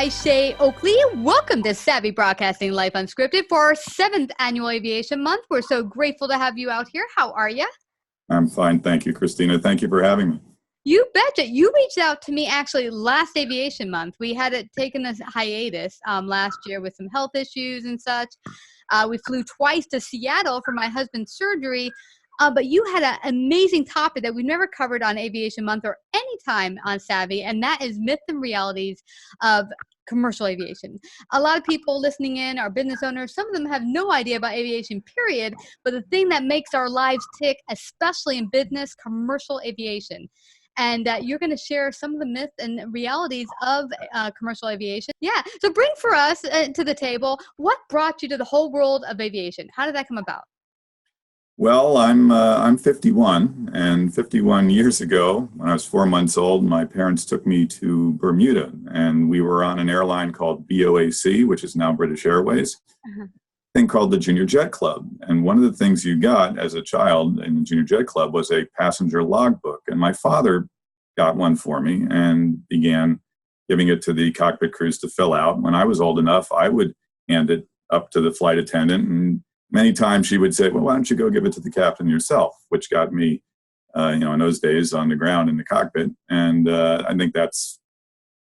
Hi, Shea Oakley. Welcome to Savvy Broadcasting Life Unscripted for our 7th annual Aviation Month. We're so grateful to have you out here. How are you? I'm fine. Thank you, Christina. Thank you for having me. You betcha. You reached out to me actually last Aviation Month. We had it taken a hiatus last year with some health issues and such. We flew twice to Seattle for my husband's surgery. But you had an amazing topic that we've never covered on Aviation Month or any time on Savvy, and that is myths and realities of commercial aviation. A lot of people listening in are business owners. Some of them have no idea about aviation, period. But the thing that makes our lives tick, especially in business, commercial aviation. And you're going to share some of the myths and realities of commercial aviation. Yeah. So bring for us to the table, what brought you to the whole world of aviation? How did that come about? Well, I'm 51, and 51 years ago, when I was 4 months old, my parents took me to Bermuda, and we were on an airline called BOAC, which is now British Airways, a thing called the Junior Jet Club. And one of the things you got as a child in the Junior Jet Club was a passenger logbook, and my father got one for me and began giving it to the cockpit crews to fill out. When I was old enough, I would hand it up to the flight attendant, and many times she would say, well, why don't you go give it to the captain yourself, which got me, in those days on the ground in the cockpit. And I think that's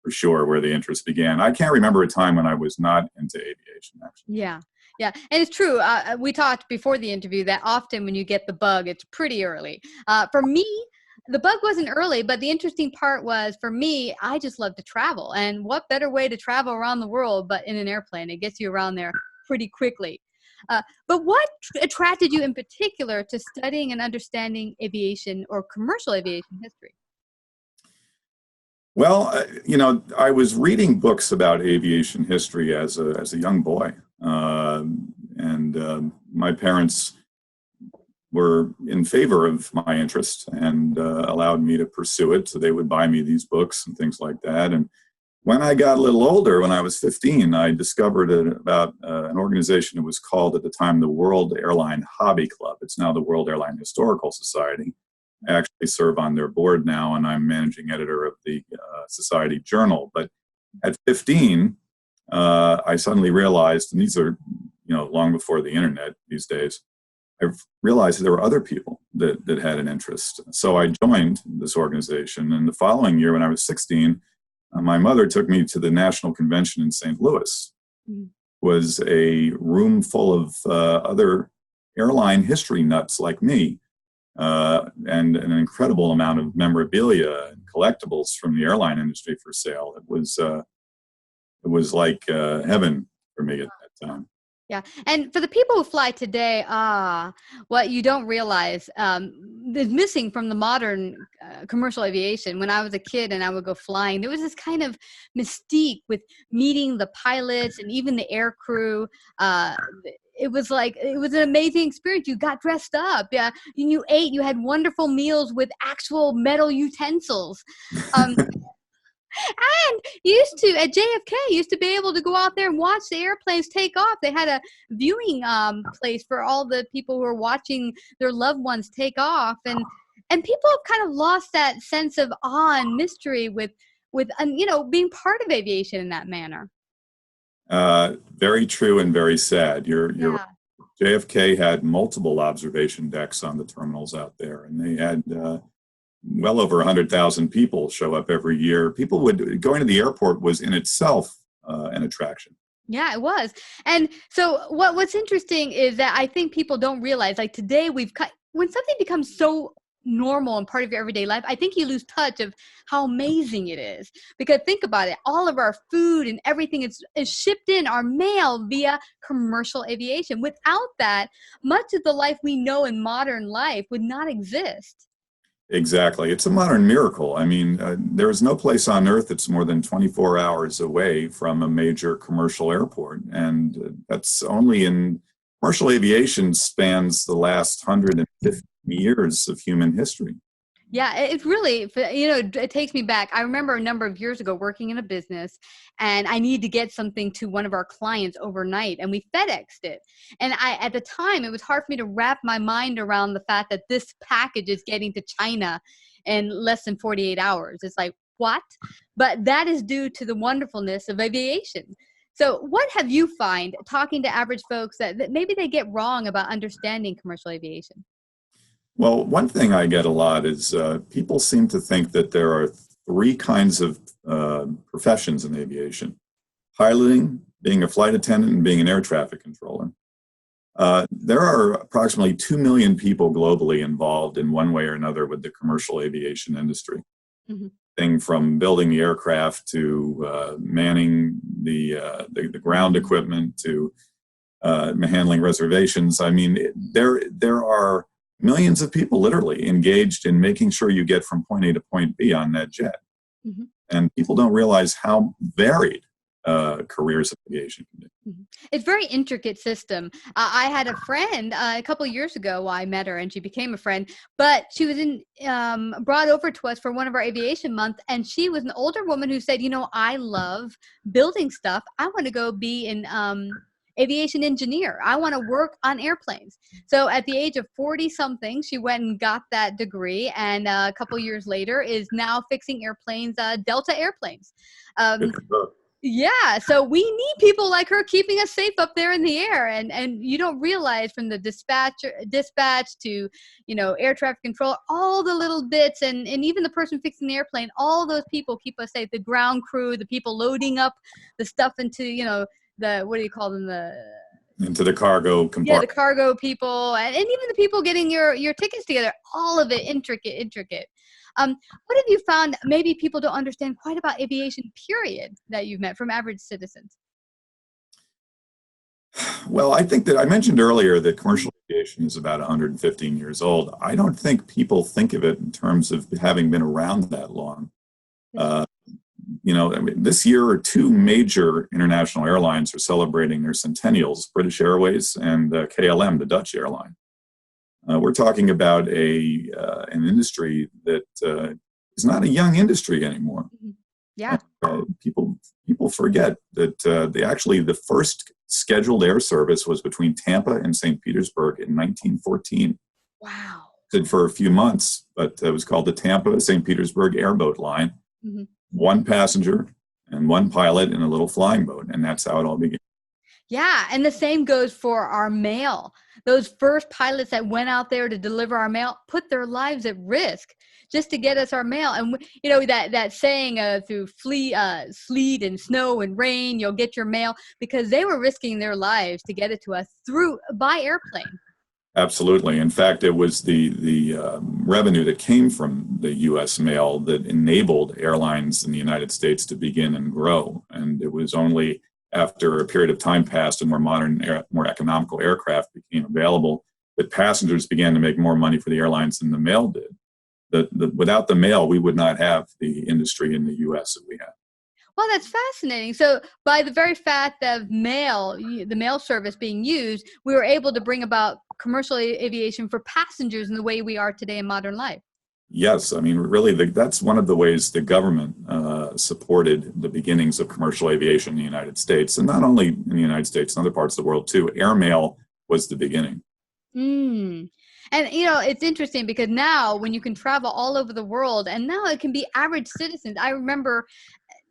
for sure where the interest began. I can't remember a time when I was not into aviation, actually. Yeah. Yeah. And it's true. We talked before the interview that often when you get the bug, it's pretty early. For me, the bug wasn't early, but the interesting part was for me, I just love to travel. And what better way to travel around the world but in an airplane? It gets you around there pretty quickly. But what attracted you in particular to studying and understanding aviation or commercial aviation history? Well, I was reading books about aviation history as a young boy. And my parents were in favor of my interest and allowed me to pursue it. So they would buy me these books and things like that. And when I got a little older, when I was 15, I discovered about an organization that was called at the time the World Airline Hobby Club. It's now the World Airline Historical Society. I actually serve on their board now, and I'm managing editor of the Society Journal. But at 15, I suddenly realized, and these are, long before the internet these days, I realized there were other people that had an interest. So I joined this organization, and the following year, when I was 16, my mother took me to the National Convention in St. Louis. It was a room full of other airline history nuts like me, and an incredible amount of memorabilia and collectibles from the airline industry for sale. It was like heaven for me at that time. Yeah. And for the people who fly today, what you don't realize is missing from the modern commercial aviation. When I was a kid and I would go flying, there was this kind of mystique with meeting the pilots and even the air crew. It was an amazing experience. You got dressed up. Yeah. You ate, you had wonderful meals with actual metal utensils. And at JFK, used to be able to go out there and watch the airplanes take off. They had a viewing place for all the people who were watching their loved ones take off. And people have kind of lost that sense of awe and mystery with being part of aviation in that manner. Very true and very sad. You're Yeah. right. JFK had multiple observation decks on the terminals out there, and they had well over 100,000 people show up every year. Going to the airport was in itself an attraction. Yeah, it was. And so what's interesting is that I think people don't realize, like today when something becomes so normal and part of your everyday life, I think you lose touch of how amazing it is. Because think about it, all of our food and everything is shipped in our mail via commercial aviation. Without that, much of the life we know in modern life would not exist. Exactly. It's a modern miracle. I mean, there is no place on earth that's more than 24 hours away from a major commercial airport. And that's only in commercial aviation spans the last 150 years of human history. Yeah, it really, it takes me back. I remember a number of years ago working in a business, and I needed to get something to one of our clients overnight, and we FedExed it. And at the time, it was hard for me to wrap my mind around the fact that this package is getting to China in less than 48 hours. It's like, what, but that is due to the wonderfulness of aviation. So what have you find talking to average folks that maybe they get wrong about understanding commercial aviation? Well, one thing I get a lot is people seem to think that there are three kinds of professions in aviation: piloting, being a flight attendant, and being an air traffic controller. There are approximately 2 million people globally involved in one way or another with the commercial aviation industry. Mm-hmm. Thing from building the aircraft to manning the ground equipment to handling reservations. I mean, there are millions of people literally engaged in making sure you get from point A to point B on that jet. Mm-hmm. And people don't realize how varied careers in aviation can be. Mm-hmm. It's a very intricate system. I had a friend a couple of years ago. I met her and she became a friend, but she was brought over to us for one of our aviation month. And she was an older woman who said, I love building stuff. I want to go be an aviation engineer. I want to work on airplanes. So at the age of 40 something, she went and got that degree. And a couple of years later is now fixing airplanes, Delta airplanes. Yeah, so we need people like her keeping us safe up there in the air, and you don't realize from the dispatch to air traffic control, all the little bits, and even the person fixing the airplane, all those people keep us safe. The ground crew, the people loading up the stuff into the what do you call them, into the cargo compartment. Yeah, the cargo people, and even the people getting your tickets together. All of it intricate. What have you found maybe people don't understand quite about aviation, period, that you've met from average citizens? Well, I think that I mentioned earlier that commercial aviation is about 115 years old. I don't think people think of it in terms of having been around that long. This year, two major international airlines are celebrating their centennials: British Airways and KLM, the Dutch airline. We're talking about an industry that is not a young industry anymore. Yeah. People forget that the first scheduled air service was between Tampa and St. Petersburg in 1914. Wow. Did for a few months, but it was called the Tampa St. Petersburg Airboat Line. Mm-hmm. One passenger and one pilot in a little flying boat, and that's how it all began. Yeah, and the same goes for our mail. Those first pilots that went out there to deliver our mail put their lives at risk just to get us our mail. And that saying, through sleet and snow and rain, you'll get your mail, because they were risking their lives to get it to us by airplane. Absolutely. In fact, it was the revenue that came from the U.S. mail that enabled airlines in the United States to begin and grow. And it was only after a period of time passed and more modern, more economical aircraft became available that passengers began to make more money for the airlines than the mail did. Without the mail, we would not have the industry in the U.S. that we have. Well, that's fascinating. So by the very fact of the mail service being used, we were able to bring about commercial aviation for passengers in the way we are today in modern life. Yes, I mean, really, that's one of the ways the government supported the beginnings of commercial aviation in the United States, and not only in the United States, in other parts of the world too. Airmail was the beginning. And it's interesting because now when you can travel all over the world, and now it can be average citizens. I remember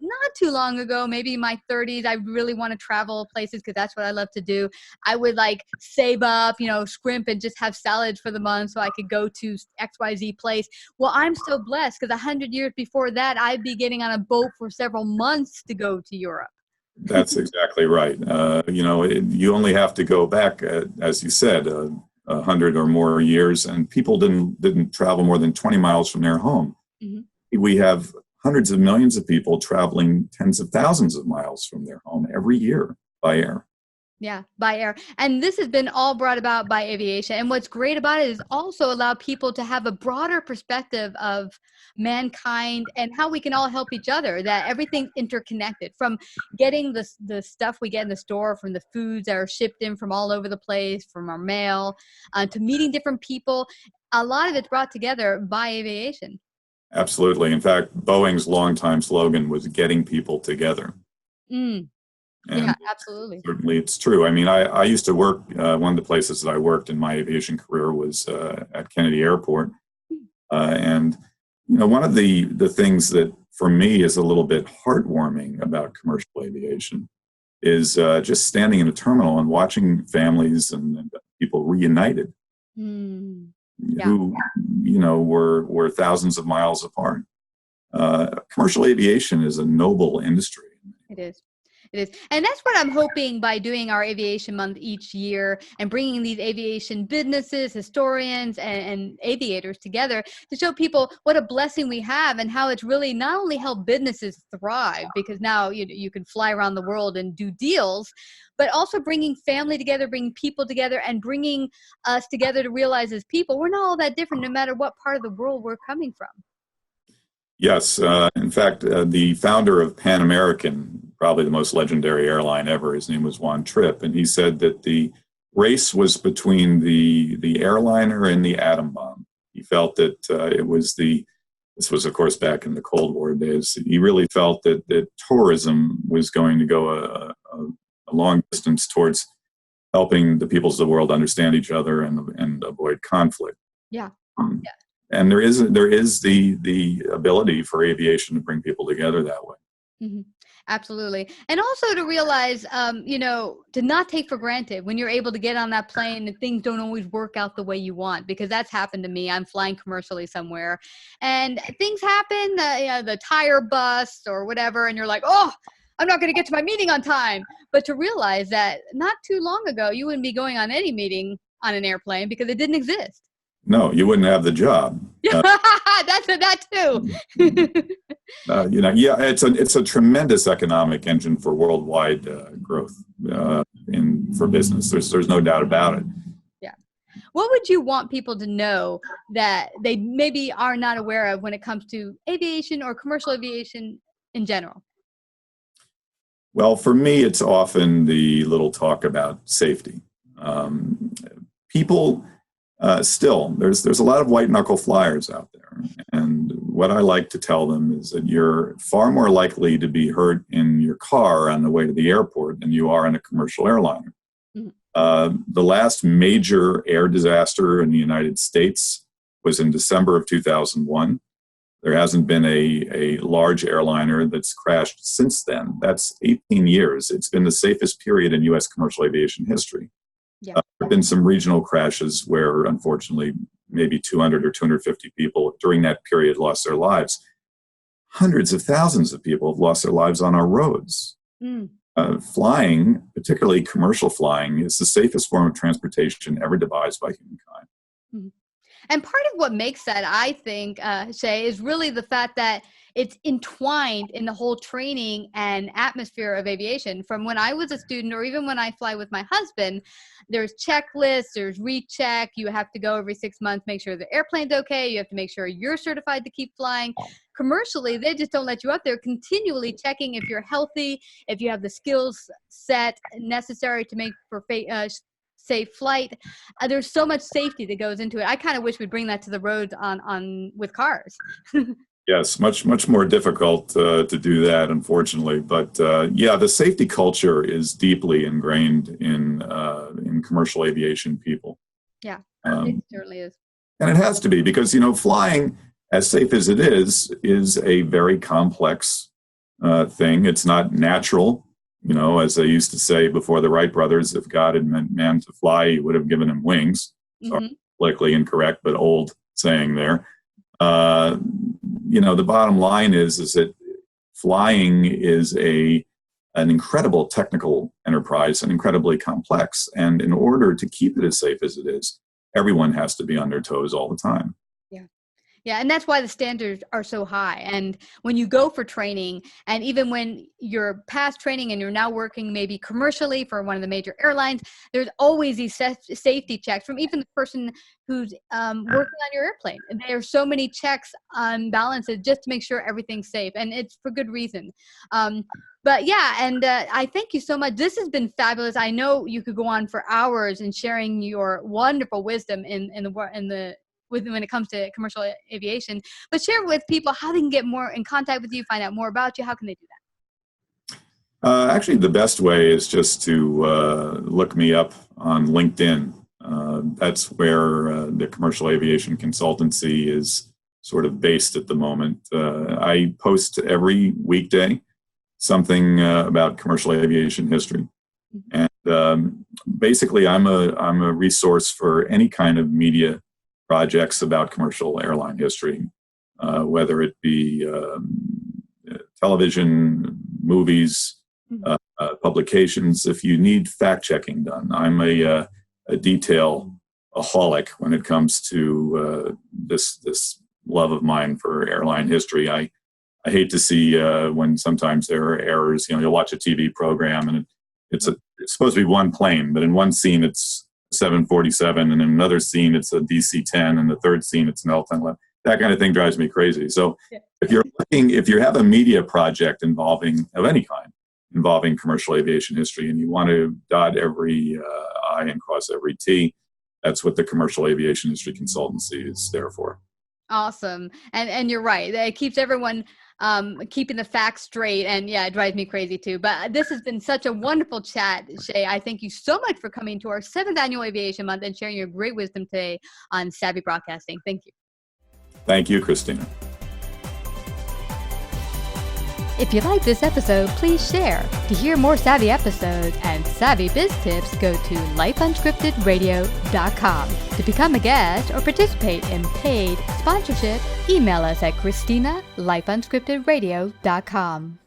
not too long ago, maybe in my 30s, I really want to travel places because that's what I love to do. I would save up, scrimp and just have salads for the month so I could go to XYZ place. Well, I'm so blessed because 100 years before that, I'd be getting on a boat for several months to go to Europe. That's exactly right. You only have to go back, as you said, 100 or more years, and people didn't travel more than 20 miles from their home. Mm-hmm. We have hundreds of millions of people traveling tens of thousands of miles from their home every year by air. Yeah, by air. And this has been all brought about by aviation. And what's great about it is also allow people to have a broader perspective of mankind and how we can all help each other, that everything's interconnected, from getting the stuff we get in the store, from the foods that are shipped in from all over the place, from our mail, to meeting different people. A lot of it's brought together by aviation. Absolutely. In fact, Boeing's longtime slogan was getting people together. And yeah, absolutely. Certainly it's true. I mean, I used to work, one of the places that I worked in my aviation career was at Kennedy Airport. And One of the things that for me is a little bit heartwarming about commercial aviation is just standing in a terminal and watching families and people reunited Mm. Yeah. who, were thousands of miles apart. Commercial aviation is a noble industry. It is. It is. And that's what I'm hoping by doing our aviation month each year and bringing these aviation businesses, historians, and aviators together to show people what a blessing we have and how it's really not only helped businesses thrive, because now you can fly around the world and do deals, but also bringing family together, bringing people together, and bringing us together to realize as people, we're not all that different no matter what part of the world we're coming from. Yes. In fact, the founder of Pan American, probably the most legendary airline ever, his name was Juan Trippe, and he said that the race was between the airliner and the atom bomb. He felt that this was, of course, back in the Cold War days. He really felt that tourism was going to go a long distance towards helping the peoples of the world understand each other and avoid conflict. Yeah. Yeah. And there is the ability for aviation to bring people together that way. Mm-hmm. Absolutely. And also to realize, to not take for granted when you're able to get on that plane and things don't always work out the way you want, because that's happened to me. I'm flying commercially somewhere and things happen, the tire busts or whatever. And you're like, oh, I'm not going to get to my meeting on time. But to realize that not too long ago, you wouldn't be going on any meeting on an airplane because it didn't exist. No, you wouldn't have the job. That too. It's a tremendous economic engine for worldwide growth for business. There's no doubt about it. Yeah. What would you want people to know that they maybe are not aware of when it comes to aviation or commercial aviation in general? Well, for me, it's often the little talk about safety. People. Still, there's a lot of white knuckle flyers out there. And what I like to tell them is that you're far more likely to be hurt in your car on the way to the airport than you are in a commercial airliner. Mm-hmm. The last major air disaster in the United States was in December of 2001. There hasn't been a large airliner that's crashed since then. That's 18 years. It's been the safest period in U.S. commercial aviation history. Yeah. There have been some regional crashes where, unfortunately, maybe 200 or 250 people during that period lost their lives. Hundreds of thousands of people have lost their lives on our roads. Mm. Flying, particularly commercial flying, is the safest form of transportation ever devised by humankind. Mm-hmm. And part of what makes that, I think, Shea, is really the fact that it's entwined in the whole training and atmosphere of aviation. From when I was a student, or even when I fly with my husband, there's checklists, there's recheck. You have to go every 6 months, make sure the airplane's okay. You have to make sure you're certified to keep flying. Commercially, they just don't let you up there, continually checking if you're healthy, if you have the skills set necessary to make for safe flight. There's so much safety that goes into it. I kind of wish we'd bring that to the roads on with cars. Yes, much more difficult to do that, unfortunately. But the safety culture is deeply ingrained in commercial aviation people. Yeah, it certainly is. And it has to be because, flying, as safe as it is a very complex thing. It's not natural. As they used to say before the Wright brothers, if God had meant man to fly, he would have given him wings. Mm-hmm. Sorry, politically incorrect, but old saying there. The bottom line is that flying is an incredible technical enterprise and incredibly complex. And in order to keep it as safe as it is, everyone has to be on their toes all the time. Yeah, and that's why the standards are so high. And when you go for training, and even when you're past training and you're now working maybe commercially for one of the major airlines, there's always these safety checks from even the person who's working on your airplane. And there are so many checks on balances just to make sure everything's safe, and it's for good reason. But yeah, and I thank you so much. This has been fabulous. I know you could go on for hours and sharing your wonderful wisdom when it comes to commercial aviation, but share with people how they can get more in contact with you, find out more about you. How can they do that? Actually, the best way is just to look me up on LinkedIn. That's where the Commercial Aviation Consultancy is sort of based at the moment. I post every weekday something about commercial aviation history. And basically, I'm a resource for any kind of media projects about commercial airline history, whether it be television, movies, publications. If you need fact checking done, I'm a detail-aholic when it comes to this love of mine for airline history. I hate to see when sometimes there are errors. You'll watch a TV program and it's supposed to be one plane, but in one scene it's 747, and in another scene it's a DC-10, and the third scene it's an L-10. That kind of thing drives me crazy. So if you have a media project of any kind involving commercial aviation history, and you want to dot every I and cross every T, that's what the Commercial Aviation History Consultancy is there for. Awesome. And you're right. It keeps everyone keeping the facts straight. And yeah, it drives me crazy too. But this has been such a wonderful chat, Shea. I thank you so much for coming to our 7th annual Aviation Month and sharing your great wisdom today on Savvy Broadcasting. Thank you. Thank you, Christina. If you like this episode, please share. To hear more Savvy episodes and Savvy Biz tips, go to lifeunscriptedradio.com. To become a guest or participate in paid sponsorship, email us at Christina@lifeunscriptedradio.com.